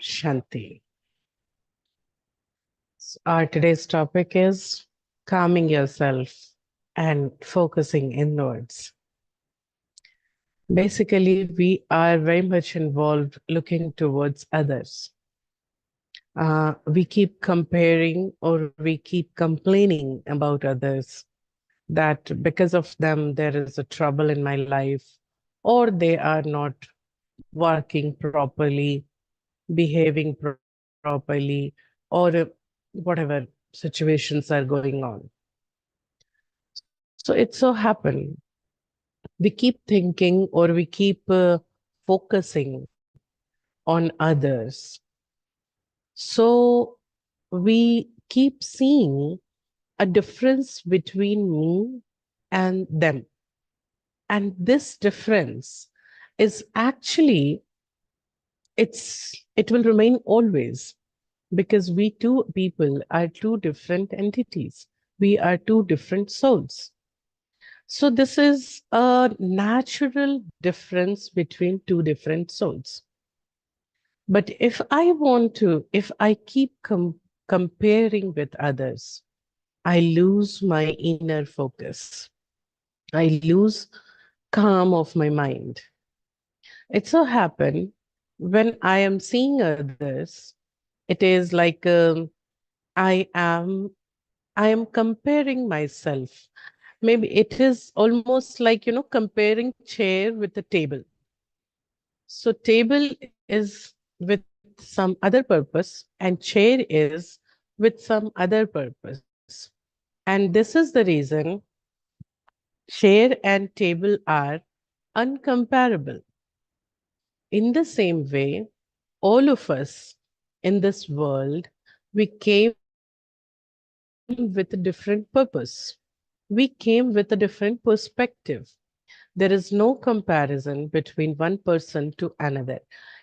Shanti. Our today's topic is calming yourself and focusing inwards. Basically, we are very much involved looking towards others. We keep comparing or we keep complaining about others that because of them there is a trouble in my life, or they are not working properly, behaving properly, or whatever situations are going on. So it so happened, we keep thinking or we keep focusing on others. So we keep seeing a difference between me and them. And this difference is actually, it will remain always, because we two people are two different entities. We are two different souls. So this is a natural difference between two different souls. But if I keep comparing with others, I lose my inner focus. I lose calm of my mind. It so happened when I am seeing others, it is like I am comparing myself. Maybe it is almost like, comparing chair with a table. So table is with some other purpose and chair is with some other purpose. And this is the reason chair and table are uncomparable. In the same way, all of us in this world, we came with a different purpose. We came with a different perspective. There is no comparison between one person to another.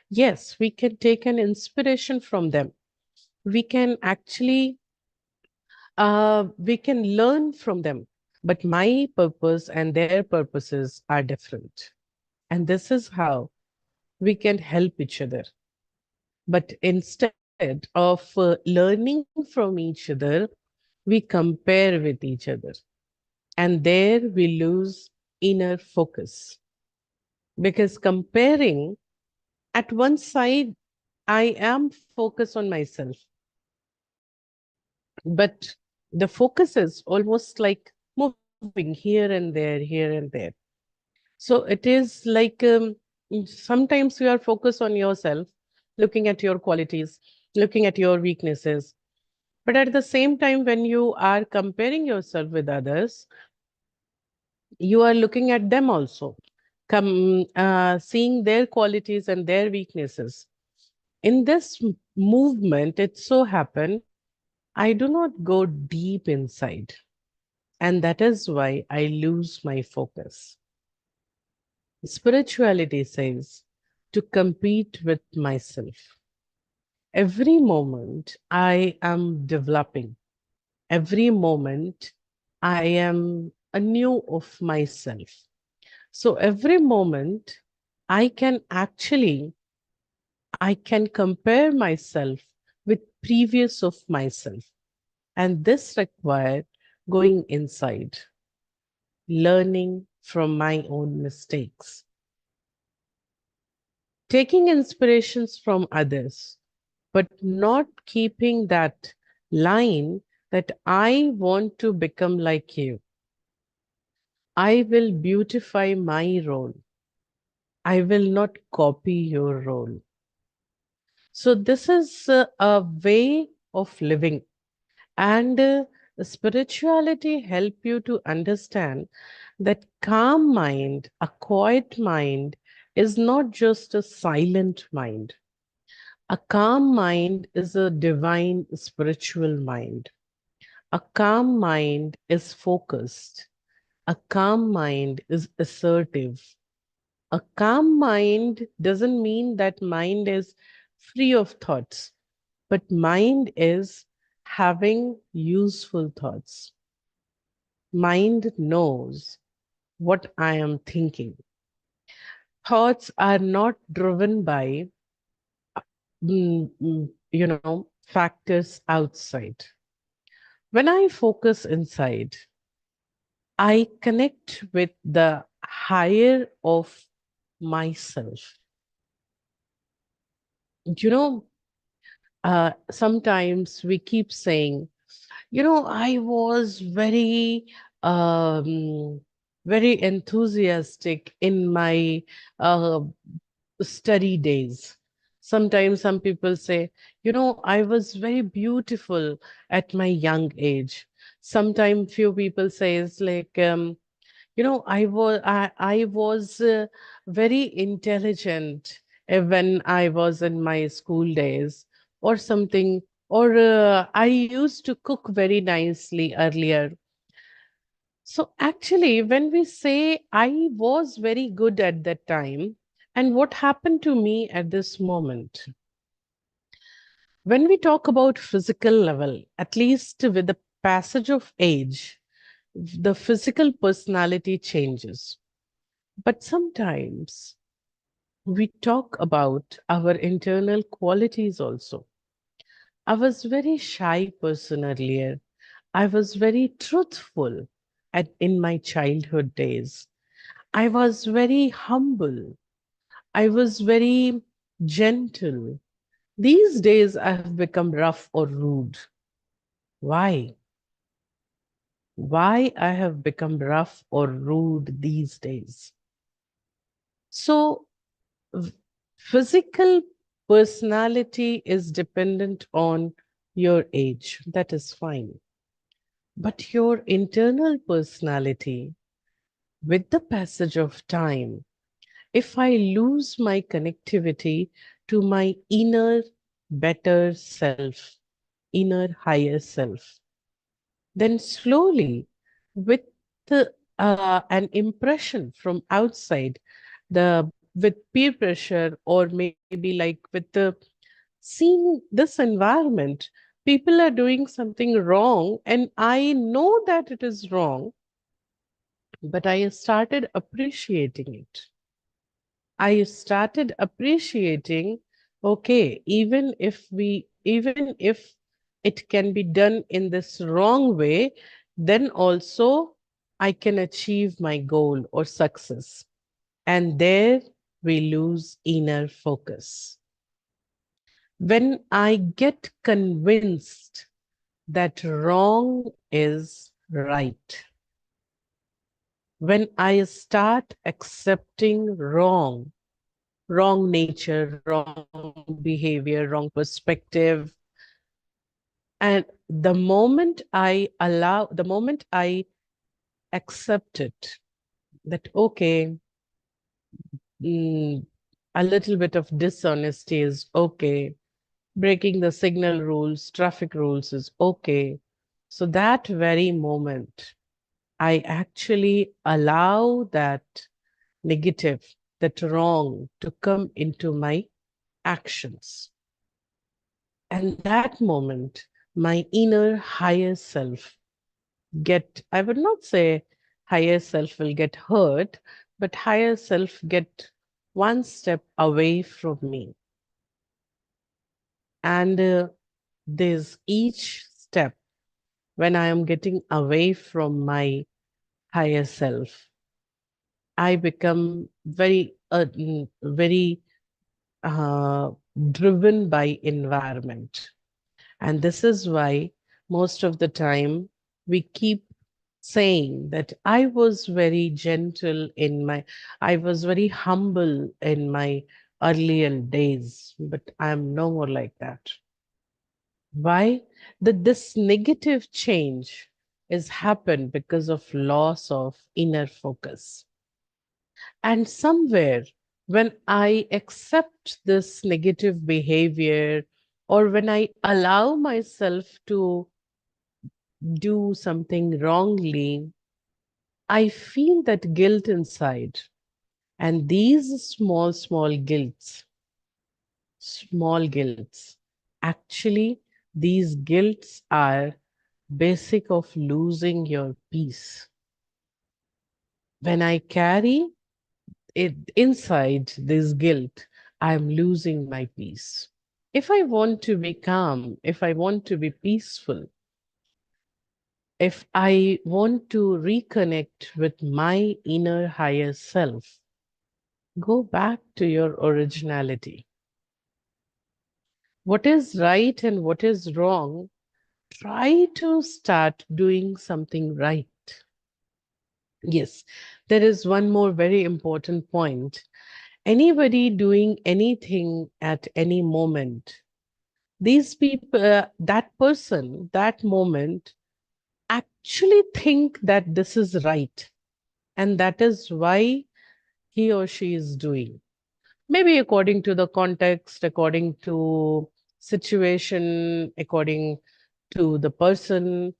Yes, we can take an inspiration from them. We can actually, we can learn from them. But my purpose and their purposes are different. And this is how we can help each other. But instead of learning from each other, we compare with each other. And there we lose inner focus. Because comparing, at one side, I am focused on myself. But the focus is almost like moving here and there, here and there. So it is like sometimes you are focused on yourself, looking at your qualities, looking at your weaknesses. But at the same time, when you are comparing yourself with others, you are looking at them also, seeing their qualities and their weaknesses. In this movement, it so happened, I do not go deep inside. And that is why I lose my focus. Spirituality says to compete with myself. Every moment I am developing. Every moment I am anew of myself. So every moment I can compare myself with previous of myself. And this requires going inside, learning from my own mistakes, taking inspirations from others, but not keeping that line that I want to become like you. I will beautify my role. I will not copy your role. So this is a way of living. And spirituality help you to understand that calm mind, a quiet mind, is not just a silent mind. A calm mind is a divine spiritual mind. A calm mind is focused. A calm mind is assertive. A calm mind doesn't mean that mind is free of thoughts, but mind is having useful thoughts. Mind knows what I am thinking. Thoughts are not driven by factors outside. When I focus inside, I connect with the higher of myself. You know, sometimes we keep saying, I was um, very enthusiastic in my uh, study days. Sometimes some people say, I was very beautiful at my young age. Sometimes few people say it's like, I was very intelligent when I was in my school days or something, or I used to cook very nicely earlier. So actually, when we say I was very good at that time, and what happened to me at this moment, when we talk about physical level, at least with the passage of age, the physical personality changes. But sometimes we talk about our internal qualities also. I was very shy person earlier. I was very truthful in my childhood days. I was very humble. I was very gentle. These days I have become rough or rude. Why? Why I have become rough or rude these days? So v- physical personality is dependent on your age. That is fine. But your internal personality, with the passage of time, if I lose my connectivity to my inner better self, inner higher self, then slowly, with an impression from outside, with peer pressure, or maybe like with the seeing this environment, people are doing something wrong, and I know that it is wrong, but I started appreciating it. I started appreciating, okay, even if it can be done in this wrong way, then also I can achieve my goal or success. And there we lose inner focus. When I get convinced that wrong is right, when I start accepting wrong nature, wrong behavior, wrong perspective. And the moment I accept it, that, okay, mm, a little bit of dishonesty is okay, breaking the signal rules, traffic rules is okay. So that very moment, I actually allow that negative, that wrong to come into my actions. And that moment, my inner higher self I would not say higher self will get hurt, but higher self get one step away from me. And there's each step when I am getting away from my higher self, I become very uh, driven by environment. And this is why most of the time we keep saying that I was very humble in my earlier days, but I'm no more like that. Why? That this negative change is happened because of loss of inner focus. And somewhere when I accept this negative behavior, or when I allow myself to do something wrongly, I feel that guilt inside. And these small guilts, actually, these guilts are basic of losing your peace. When I carry it inside this guilt, I'm losing my peace. If I want to be calm, if I want to be peaceful, if I want to reconnect with my inner higher self, go back to your originality. What is right and what is wrong, try to start doing something right. Yes, there is one more very important point. Anybody doing anything at any moment, these people, that person, that moment, actually think that this is right. And that is why he or she is doing. Maybe according to the context, according to situation, according to the person,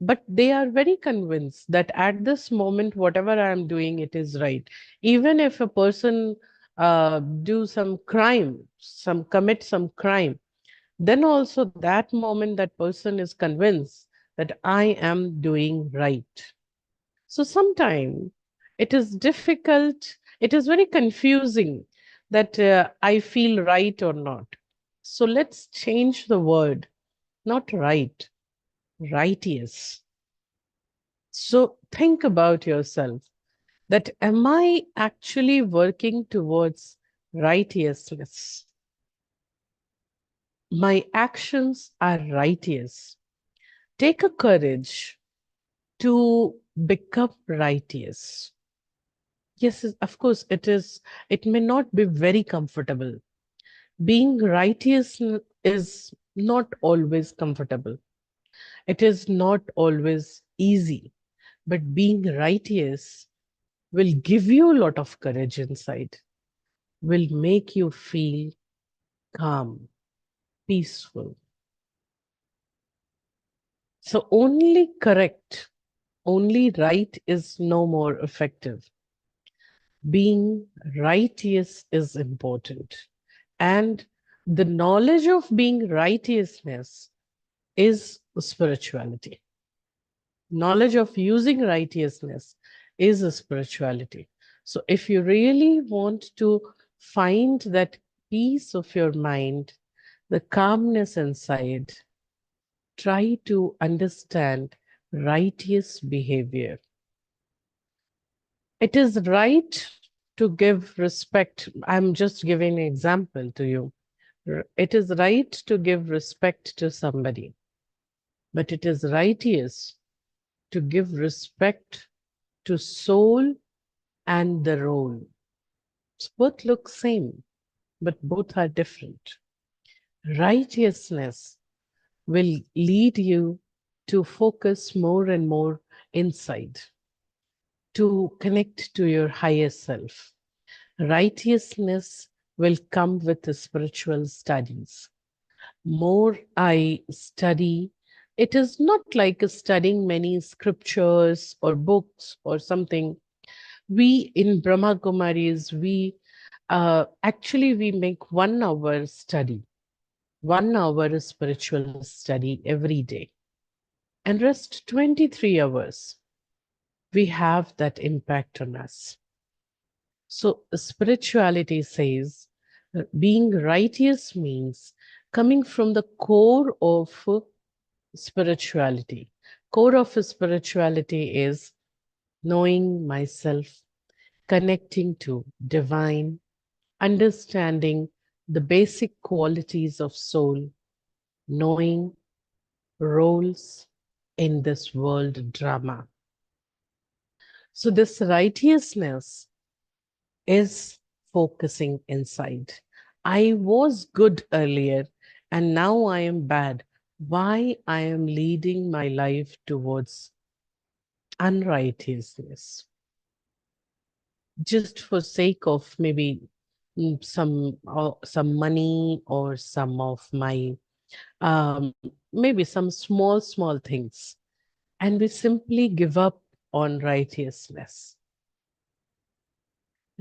but they are very convinced that at this moment, whatever I am doing, it is right. Even if a person do some crime, commit some crime, then also that moment that person is convinced that I am doing right. So sometimes it is difficult, it is very confusing that I feel right or not. So let's change the word, not right, righteous. So think about yourself that am I actually working towards righteousness? My actions are righteous. Take a courage to become righteous. Yes, of course, it may not be very comfortable. Being righteous is not always comfortable. It is not always easy. But being righteous will give you a lot of courage inside, will make you feel calm, peaceful. So only correct, only right is no more effective. Being righteous is important. And the knowledge of being righteousness is spirituality. Knowledge of using righteousness is a spirituality. So if you really want to find that peace of your mind, the calmness inside, try to understand righteous behavior. It is right to give respect. I'm just giving an example to you. It is right to give respect to somebody, but it is righteous to give respect to soul and the role. So both look same, but both are different. Righteousness will lead you to focus more and more inside, to connect to your higher self. Righteousness will come with the spiritual studies. More I study, it is not like studying many scriptures or books or something. We in Brahmakumaris, we make 1 hour study, 1 hour spiritual study every day, and rest 23 hours. We have that impact on us. So spirituality says being righteous means coming from the core of spirituality. Core of spirituality is knowing myself, connecting to divine, understanding the basic qualities of soul, knowing roles in this world drama. So this righteousness is focusing inside. I was good earlier and now I am bad. Why I am leading my life towards unrighteousness? Just for sake of maybe some money or some of my um, maybe some small things, and we simply give up on righteousness.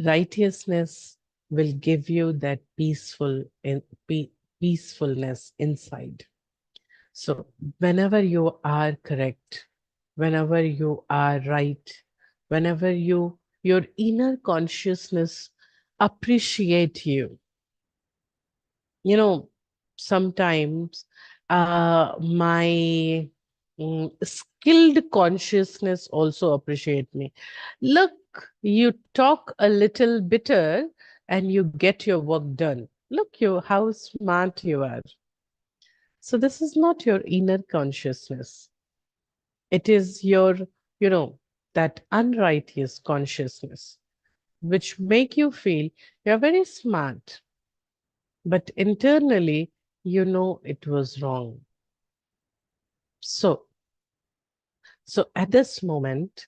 Righteousness will give you that peacefulness inside. So whenever you are correct, whenever you are right, whenever your inner consciousness appreciate you, you know, sometimes my skilled consciousness also appreciate me. Look, you talk a little bitter and you get your work done. Look, you how smart you are. So this is not your inner consciousness. It is your, that unrighteous consciousness, which make you feel you're very smart, but internally, it was wrong. So, so at this moment,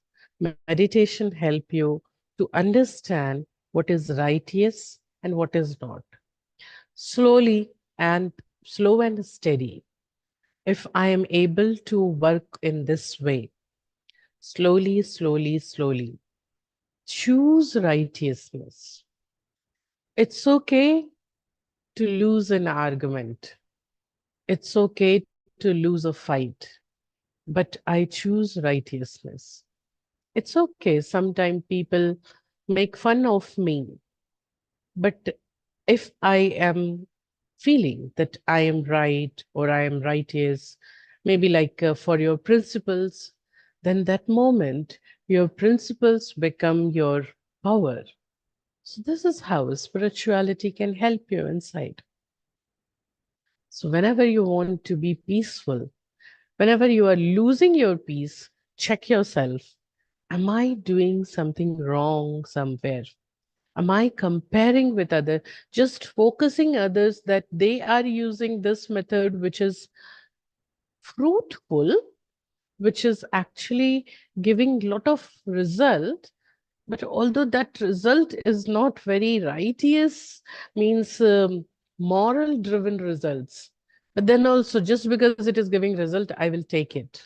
meditation help you to understand what is righteous and what is not. Slowly and slow and steady. If I am able to work in this way, slowly, slowly, slowly, choose righteousness. It's okay to lose an argument. It's okay to lose a fight, but I choose righteousness. It's okay. Sometimes people make fun of me, but if I am feeling that I am right or I am righteous, maybe like for your principles, then that moment your principles become your power. So this is how spirituality can help you inside. So whenever you want to be peaceful, whenever you are losing your peace, check yourself. Am I doing something wrong somewhere? Am I comparing with others? Just focusing others that they are using this method, which is fruitful, which is actually giving lot of result. But although that result is not very righteous, means moral driven results. But then also just because it is giving result, I will take it.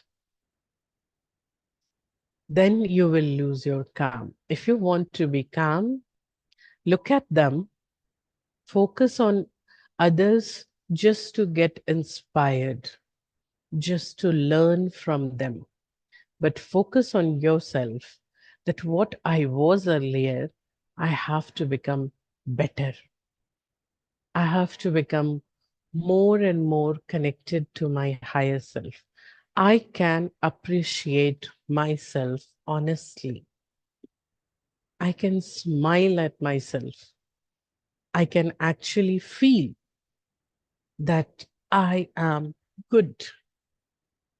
Then you will lose your calm. If you want to be calm, look at them, focus on others just to get inspired, just to learn from them. But focus on yourself that what I was earlier, I have to become better. I have to become more and more connected to my higher self. I can appreciate myself honestly. I can smile at myself. I can actually feel that I am good.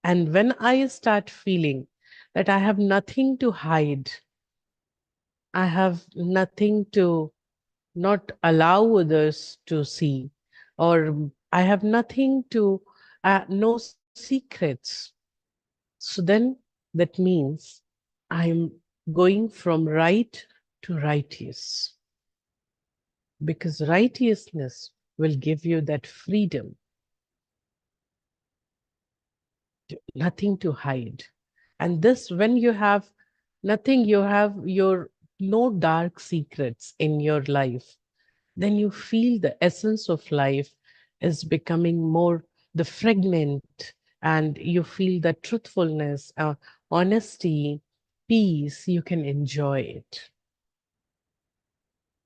And when I start feeling that I have nothing to hide, I have nothing to not allow others to see, or I have nothing to, no secrets. So then that means I'm going from right to righteous, because righteousness will give you that freedom, nothing to hide. And this, when you have nothing, you have your no dark secrets in your life, then you feel the essence of life is becoming more the fragment, and you feel the truthfulness, honesty, peace, you can enjoy it.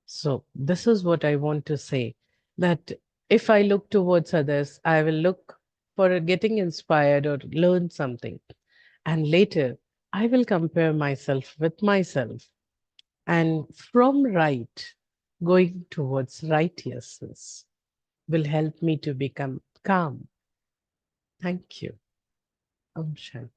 So this is what I want to say, that if I look towards others, I will look for getting inspired or learn something. And later, I will compare myself with myself. And from right, going towards righteousness will help me to become calm. Thank you. Om Shanti.